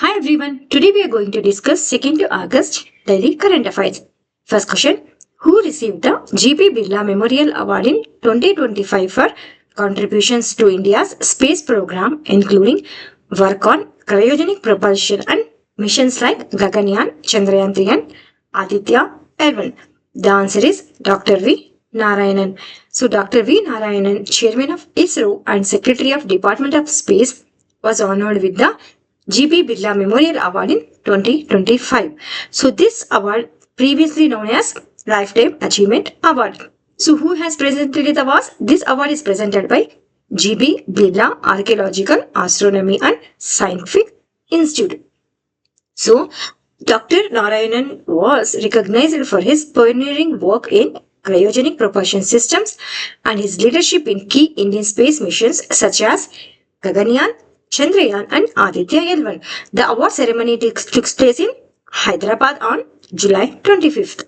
Hi everyone, today we are going to discuss 2nd to August daily current affairs. First question, who received the G.P. Birla Memorial Award in 2025 for contributions to India's space program including work on cryogenic propulsion and missions like Gaganyaan, Chandrayaan 3 and Aditya L1? The answer is Dr. V. Narayanan. So Dr. V. Narayanan, Chairman of ISRO and Secretary of Department of Space, was honored with the G.P. Birla Memorial Award in 2025. So this award, previously known as Lifetime Achievement Award. So who has presented the award? This award is presented by G.P. Birla Archaeological, Astronomy and Scientific Institute. So Dr. Narayanan was recognized for his pioneering work in cryogenic propulsion systems and his leadership in key Indian space missions such as Gaganyaan, Chandrayaan and Aditya L1. The award ceremony took place in Hyderabad on July 25th.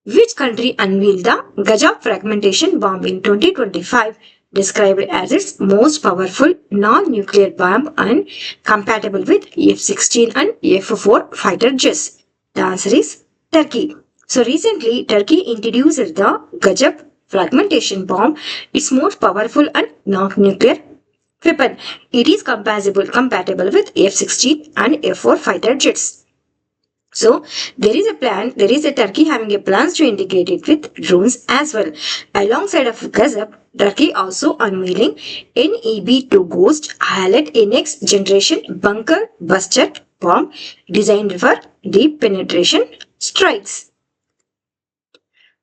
Which country unveiled the Gajak fragmentation bomb in 2025, described as its most powerful non-nuclear bomb and compatible with F-16 and F-4 fighter jets? The answer is Turkey. So recently, Turkey introduced the Gajak fragmentation bomb, its most powerful and non-nuclear weapon. It is compatible with F-16 and F-4 fighter jets. So there is a Turkey having a plans to integrate it with drones as well. Alongside of Gazap, Turkey also unveiling NEB-2 Ghost, highlight a next generation bunker buster bomb designed for deep penetration strikes.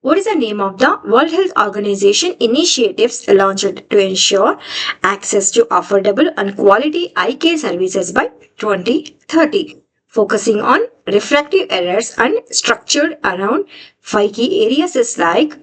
What is the name of the World Health Organization initiatives launched to ensure access to affordable and quality eye care services by 2030? Focusing on refractive errors and structured around 5 key areas is like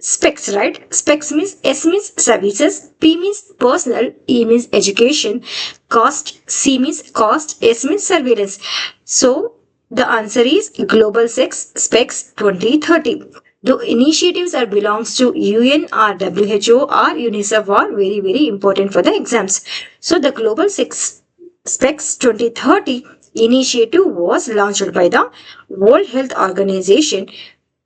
specs, right? Specs means S means services, P means personal, E means education, cost, C means cost, S means surveillance. So the answer is Global Sex Specs 2030. The initiatives that belongs to UN or WHO or UNICEF are very important for the exams. So the Global Sex Specs 2030 initiative was launched by the World Health Organization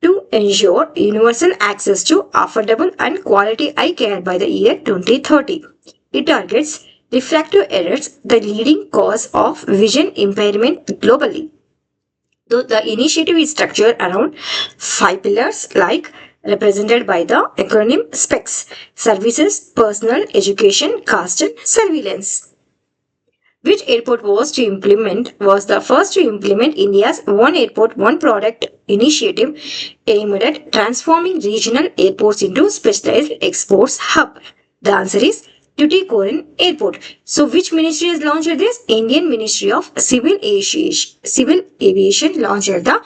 to ensure universal access to affordable and quality eye care by the year 2030. It targets refractive errors, the leading cause of vision impairment globally. Though the initiative is structured around 5 pillars like represented by the acronym SPECS: services, personal, education, caste and surveillance. Which airport was the first to implement India's One Airport, One Product initiative aimed at transforming regional airports into specialized exports hub? The answer is Tuticorin Airport. So which ministry has launched this? Indian Ministry of Civil Aviation launched the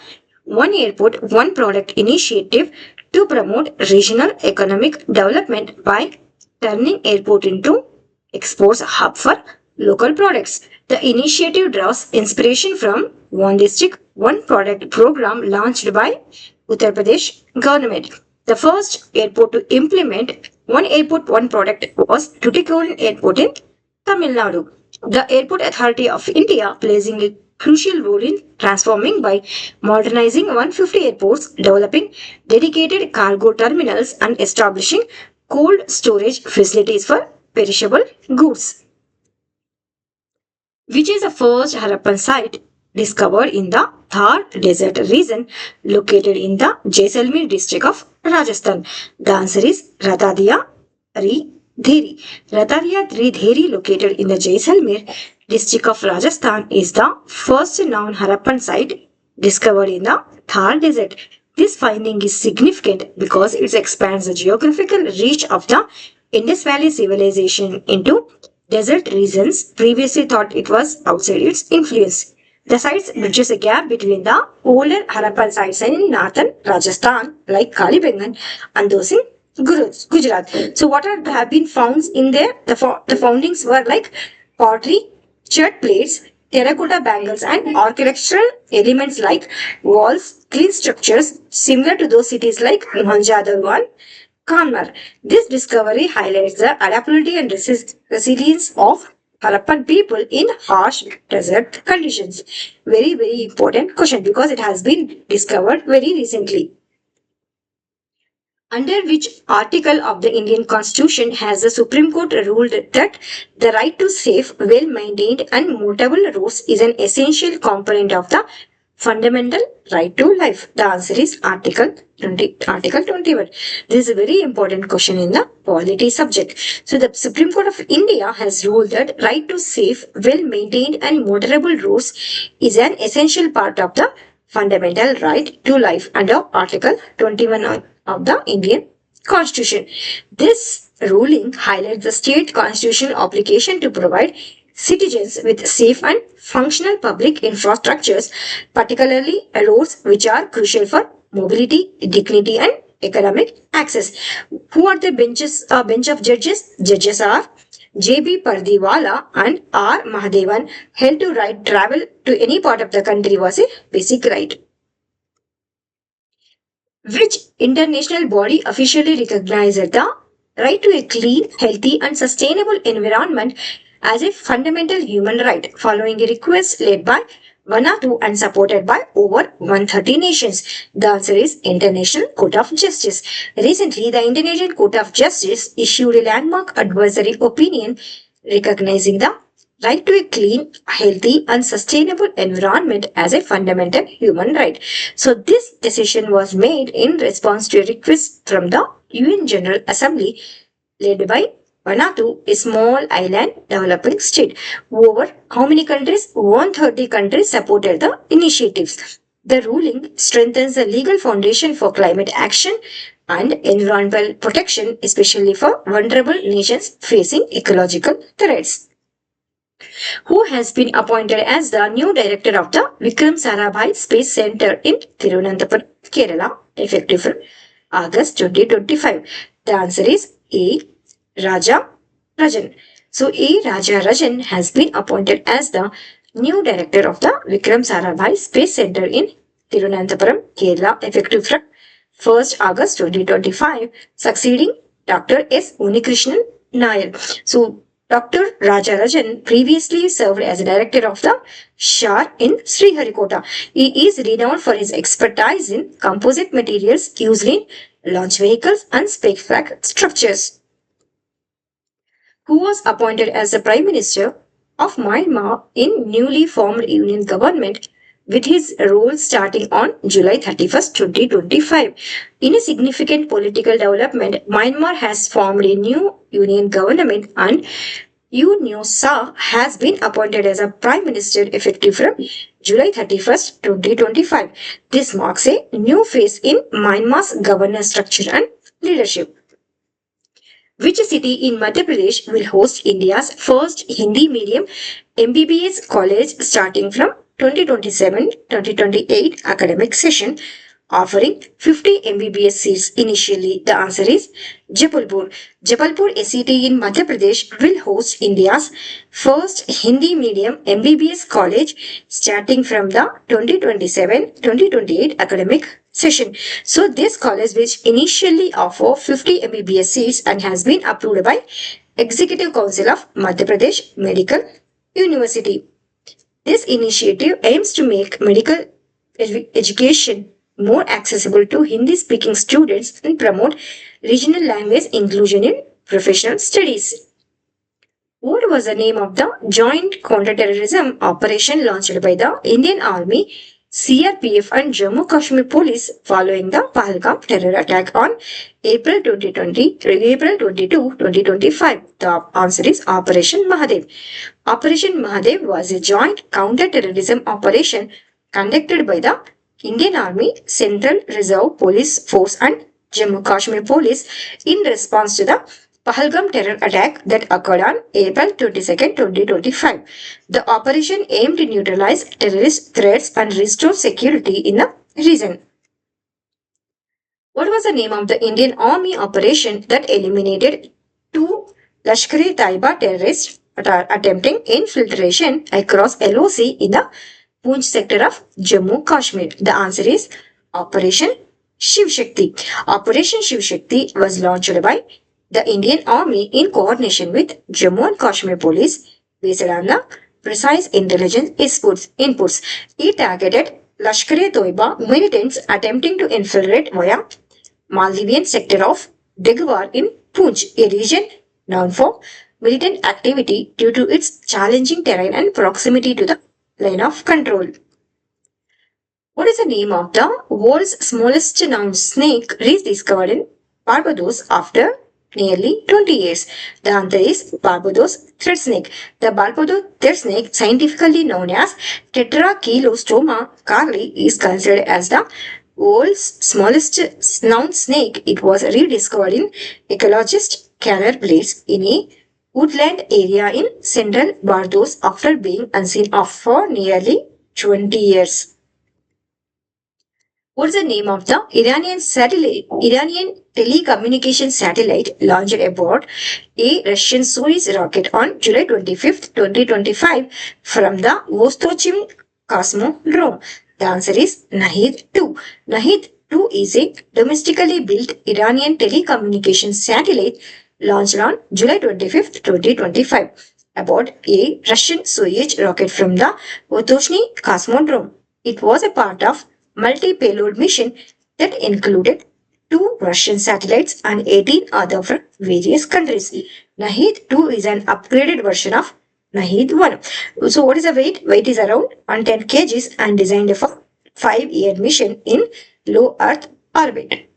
One Airport, One Product initiative to promote regional economic development by turning airport into exports hub for local products. The initiative draws inspiration from One District, One Product program launched by Uttar Pradesh government. The first airport to implement One Airport, One Product was Tuticorin Airport in Tamil Nadu. The Airport Authority of India playing a crucial role in transforming by modernizing 150 airports, developing dedicated cargo terminals and establishing cold storage facilities for perishable goods. Which is the first Harappan site discovered in the Thar Desert region located in the Jaisalmer district of Rajasthan? The answer is Ratadiya Dheri. Ratadiya Dheri located in the Jaisalmer district of Rajasthan is the first known Harappan site discovered in the Thar Desert. This finding is significant because it expands the geographical reach of the Indus Valley civilization into desert regions previously thought it was outside its influence. The site bridges a gap between the older Harappan sites in northern Rajasthan, like Kalibangan, and those in Gujarat. So, what have been found in there? The foundings were like pottery, chert plates, terracotta bangles, and architectural elements like walls, clean structures similar to those cities like Mohenjo-daro and Kanmar. This discovery highlights the adaptability and resilience of Harappan people in harsh desert conditions? Very, very important question because it has been discovered very recently. Under which article of the Indian Constitution has the Supreme Court ruled that the right to safe, well-maintained and mutable roads is an essential component of the fundamental right to life? The answer is Article 20, Article 21. This is a very important question in the polity subject. So the Supreme Court of India has ruled that right to safe, well-maintained and motorable roads is an essential part of the fundamental right to life under Article 21 of the Indian Constitution. This ruling highlights the state constitutional obligation to provide citizens with safe and functional public infrastructures, particularly roads, which are crucial for mobility, dignity, and economic access. Who are the bench of judges? Judges are J.B. Pardiwala and R. Mahadevan. Held to right travel to any part of the country was a basic right. Which international body officially recognized the right to a clean, healthy, and sustainable environment as a fundamental human right, following a request led by Vanuatu and supported by over 130 nations? The answer is International Court of Justice. Recently, the International Court of Justice issued a landmark advisory opinion recognizing the right to a clean, healthy, and sustainable environment as a fundamental human right. So, this decision was made in response to a request from the UN General Assembly led by Vanuatu, a small island developing state. Over how many countries? 130 countries supported the initiatives. The ruling strengthens the legal foundation for climate action and environmental protection, especially for vulnerable nations facing ecological threats. Who has been appointed as the new director of the Vikram Sarabhai Space Center in Tirunelveli, Kerala, effective from August 2025? The answer is A. Raja Rajan. So A. Raja Rajan has been appointed as the new director of the Vikram Sarabhai Space Center in Tirunelveli, Kerala, effective from 1st August 2025, succeeding Dr. S. Unikrishnan Nair. So Dr. Rajarajan previously served as a director of the SHAR in Sriharikota. He is renowned for his expertise in composite materials used in launch vehicles and spacecraft structures. Who was appointed as the Prime Minister of Myanmar in newly formed union government with his role starting on July 31st, 2025. In a significant political development, Myanmar has formed a new union government and Yu Nyo Sa has been appointed as a Prime Minister effective from July 31st, 2025. This marks a new phase in Myanmar's governance structure and leadership. Which city in Madhya Pradesh will host India's first Hindi medium MBBS college starting from 2027-2028 academic session, offering 50 MBBS seats initially? The answer is Jabalpur. Jabalpur SET in Madhya Pradesh will host India's first Hindi medium MBBS college starting from the 2027-2028 academic session. So this college which initially offer 50 MBBS seats and has been approved by Executive Council of Madhya Pradesh Medical University. This initiative aims to make medical education more accessible to Hindi-speaking students and promote regional language inclusion in professional studies. What was the name of the joint counter-terrorism operation launched by the Indian Army, CRPF and Jammu Kashmir Police following the Pahalgam terror attack on April 22, 2025? The answer is Operation Mahadev. Operation Mahadev was a joint counter-terrorism operation conducted by the Indian Army, Central Reserve Police Force and Jammu Kashmir Police in response to the Pahalgam terror attack that occurred on April 22, 2025. The operation aimed to neutralize terrorist threats and restore security in the region. What was the name of the Indian Army operation that eliminated two Lashkar-e-Taiba terrorists attempting infiltration across LOC in the Poonch sector of Jammu Kashmir? The answer is Operation Shiv Shakti. Operation Shiv Shakti was launched by the Indian Army in coordination with Jammu and Kashmir Police, based on the precise intelligence inputs. It targeted Lashkar-e-Toiba militants attempting to infiltrate via Maldivian sector of Degwar in Poonch, a region known for militant activity due to its challenging terrain and proximity to the line of control. What is the name of the world's smallest known snake rediscovered in Barbados after nearly 20 years? The answer is Barbados thread snake. The Barbados thread snake, scientifically known as Tetrachylostoma carli, is considered as the world's smallest known snake. It was rediscovered in ecologist Keller Blades in a woodland area in central Barbados after being unseen for nearly 20 years. What's the name of the Iranian telecommunication satellite launched aboard a Russian Soyuz rocket on July 25th, 2025 from the Vostochim Cosmodrome? The answer is Nahid 2. Nahid 2 is a domestically built Iranian telecommunication satellite launched on July 25th, 2025 aboard a Russian Soyuz rocket from the Vostochny Cosmodrome. It was a part of multi-payload mission that included 2 Russian satellites and 18 other from various countries. Nahid 2 is an upgraded version of Nahid 1. So what is the weight? Weight is around 110 kgs and designed for 5-year mission in low Earth orbit.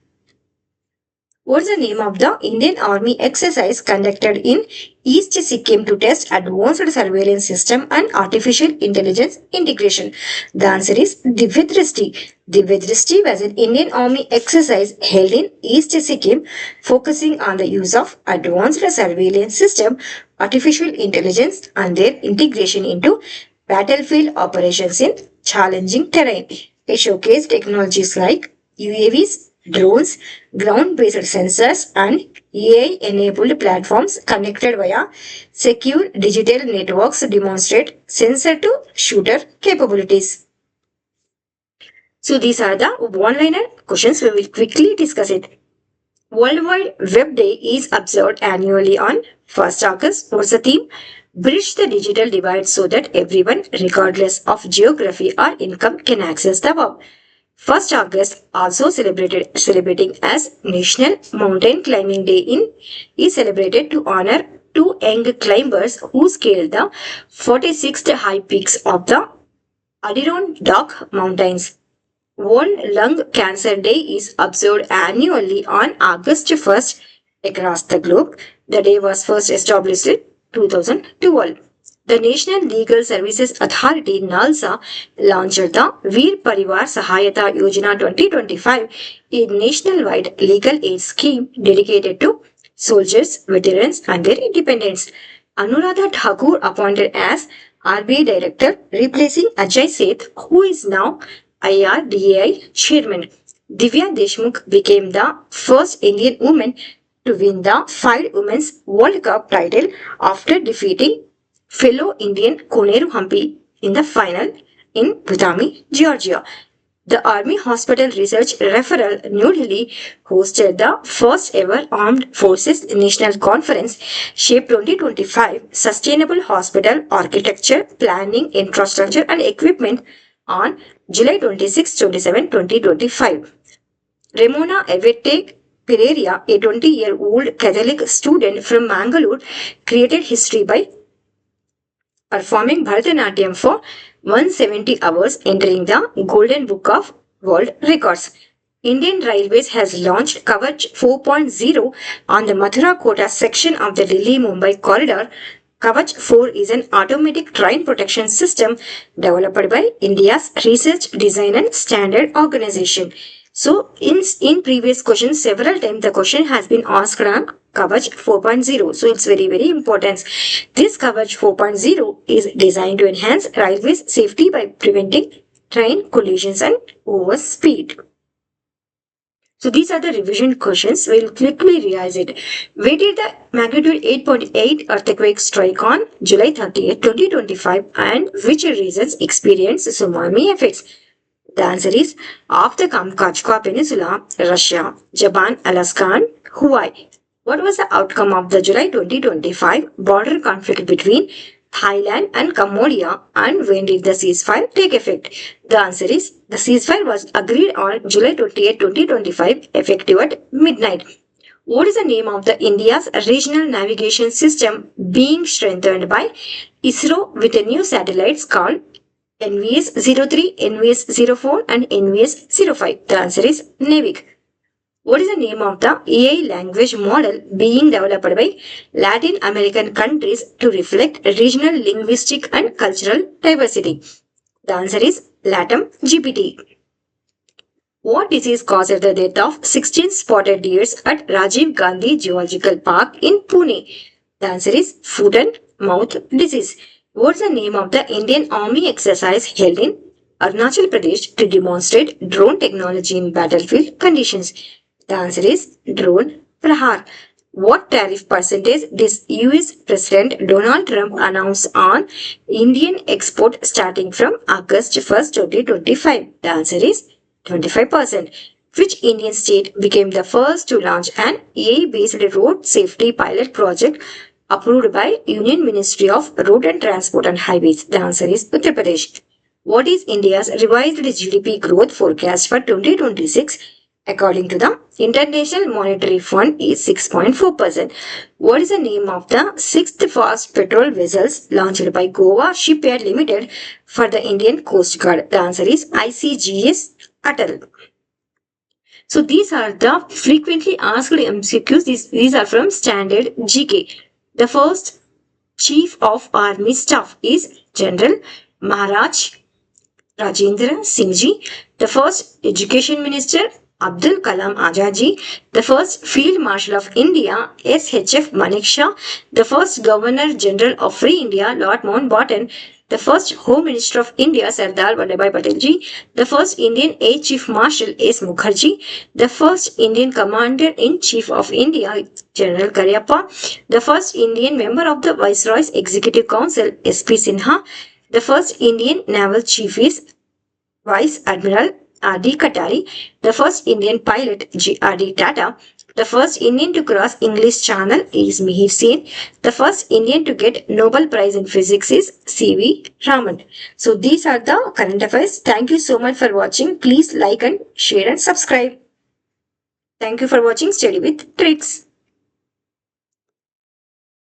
What's the name of the Indian Army exercise conducted in East Sikkim to test advanced surveillance system and artificial intelligence integration? The answer is Divya Drishti. Divya Drishti was an Indian Army exercise held in East Sikkim focusing on the use of advanced surveillance system, artificial intelligence and their integration into battlefield operations in challenging terrain. It showcased technologies like UAVs, drones, ground-based sensors, and AI-enabled platforms connected via secure digital networks demonstrate sensor-to-shooter capabilities. So these are the one-liner questions. We will quickly discuss it. Worldwide Web Day is observed annually on 1st August. What's the theme? Bridge the digital divide so that everyone, regardless of geography or income, can access the web. 1st August also celebrating as National Mountain Climbing Day is celebrated to honor 2 young climbers who scaled the 46th high peaks of the Adirondack Mountains. World Lung Cancer Day is observed annually on August 1st across the globe. The day was first established in 2012. The National Legal Services Authority (NALSA) launched the Veer Parivar Sahayata Yojana 2025, a nationwide legal aid scheme dedicated to soldiers, veterans, and their dependents. Anuradha Thakur appointed as RBI Director, replacing Ajay Seth, who is now IRDAI Chairman. Divya Deshmukh became the first Indian woman to win the 5 Women's World Cup title after defeating fellow Indian Koneru Hampi in the final in Butami, Georgia. The Army Hospital Research Referral New Delhi hosted the first ever Armed Forces National Conference, Shape 2025, Sustainable Hospital Architecture, Planning, Infrastructure and Equipment on July 26-27, 2025. Ramona Evette Pereira, a 20-year-old Catholic student from Mangalore, created history by performing Bharatanatyam for 170 hours, entering the Golden Book of World Records. Indian Railways has launched Kavach 4.0 on the Mathura Kota section of the Delhi-Mumbai corridor. Kavach 4 is an automatic train protection system developed by India's Research, Design and Standard Organization. So, in previous questions, several times the question has been asked on Kavach 4.0. So, it's very, very important. This Kavach 4.0 is designed to enhance railways safety by preventing train collisions and overspeed. So, these are the revision questions. We'll quickly revise it. Where did the magnitude 8.8 earthquake strike on July 30th, 2025 and which regions experienced tsunami effects? The answer is off the Kamchatka Peninsula, Russia, Japan, Alaska and Hawaii. What was the outcome of the July 2025 border conflict between Thailand and Cambodia, and when did the ceasefire take effect? The answer is the ceasefire was agreed on July 28, 2025, effective at midnight. What is the name of the India's regional navigation system being strengthened by ISRO with a new satellites called NVS-03, NVS-04 and NVS-05? The answer is NAVIC. What is the name of the AI language model being developed by Latin American countries to reflect regional linguistic and cultural diversity? The answer is LATAM GPT. What disease caused the death of 16 spotted deers at Rajiv Gandhi Zoological Park in Pune? The answer is foot and mouth disease. What's the name of the Indian Army exercise held in Arunachal Pradesh to demonstrate drone technology in battlefield conditions? The answer is Drone Prahar. What tariff percentage did US President Donald Trump announce on Indian export starting from August 1st, 2025? The answer is 25%. Which Indian state became the first to launch an AI-based road safety pilot project approved by Union Ministry of Road and Transport and Highways? The answer is Uttar Pradesh. What is India's revised GDP growth forecast for 2026? According to the International Monetary Fund is 6.4%. What is the name of the sixth fast petrol vessels launched by Goa Shipyard Limited for the Indian Coast Guard? The answer is ICGS Atal. So these are the frequently asked MCQs. These are from Standard GK. The first Chief of Army Staff is General Maharaj Rajendra Singh Ji. The first Education Minister Abdul Kalam Azad Ji, the first Field Marshal of India SHF Manekshaw, the first Governor General of Free India Lord Mountbatten, the first Home Minister of India Sardar Vallabhbhai Patel Ji, the first Indian Air Chief Marshal S. Mukherjee, the first Indian Commander-in-Chief of India General Cariappa, the first Indian member of the Viceroy's Executive Council S.P. Sinha, the first Indian Naval Chief is Vice Admiral R.D. Katari, the first Indian pilot R.D. Tata, the first Indian to cross English Channel is Mihir Sen, the first Indian to get Nobel Prize in Physics is C.V. Raman. So these are the current affairs. Thank you so much for watching. Please like and share and subscribe. Thank you for watching Study with Tricks.